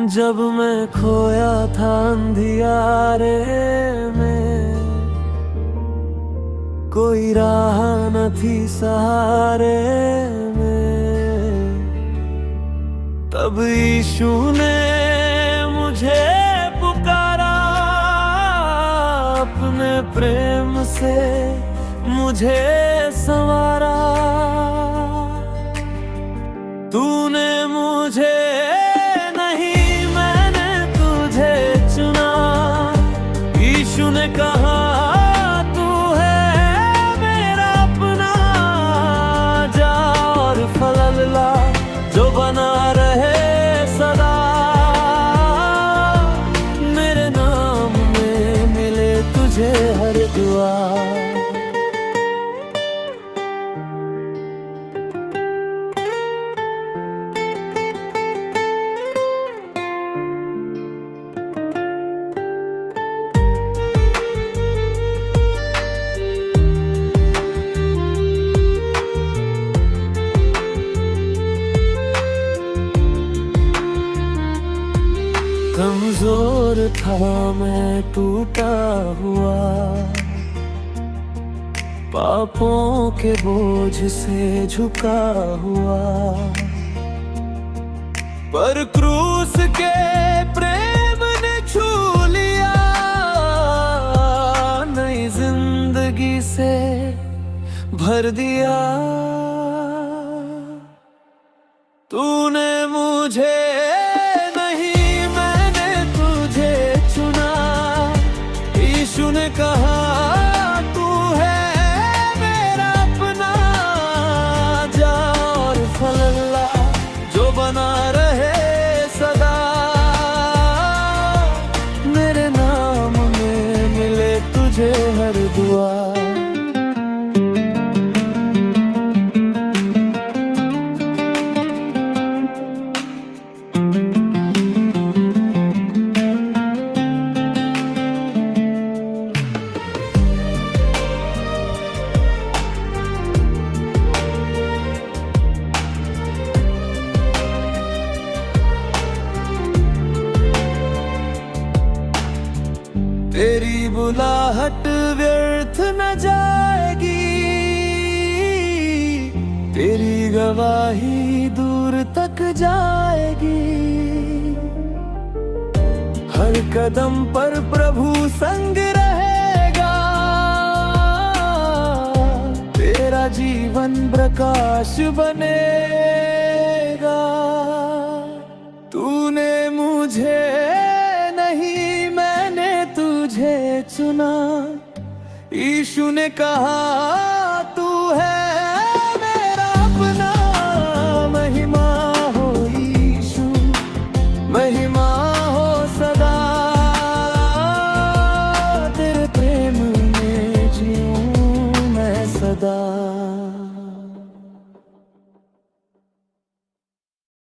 जब मैं खोया था अंधियारे में, कोई राह न थी सहारे में, तब यीशु ने मुझे पुकारा, अपने प्रेम से मुझे संवारा। तूने मुझे नहीं, मैंने तुझे चुना। यीशु ने कहा तू है मेरा अपना, जा और फल ला जो बना रहे सदा। मेरे नाम में मिले तुझे हर दुआ। कमजोर था मैं, टूटा हुआ, पापों के बोझ से झुका हुआ, पर क्रूस के प्रेम ने छू लिया, नई जिंदगी से भर दिया। तूने मुझे यीशु ने कहा तू है मेरा अपना, जा और फल ला जो बना रहे सदा। मेरे नाम में मिले तुझे हर दुआ। तेरी बुलाहट व्यर्थ न जाएगी, तेरी गवाही दूर तक जाएगी। हर कदम पर प्रभु संग रहेगा, तेरा जीवन प्रकाश बनेगा। तूने मुझे नहीं, मैंने तुझे चुना। यीशु ने कहा तू है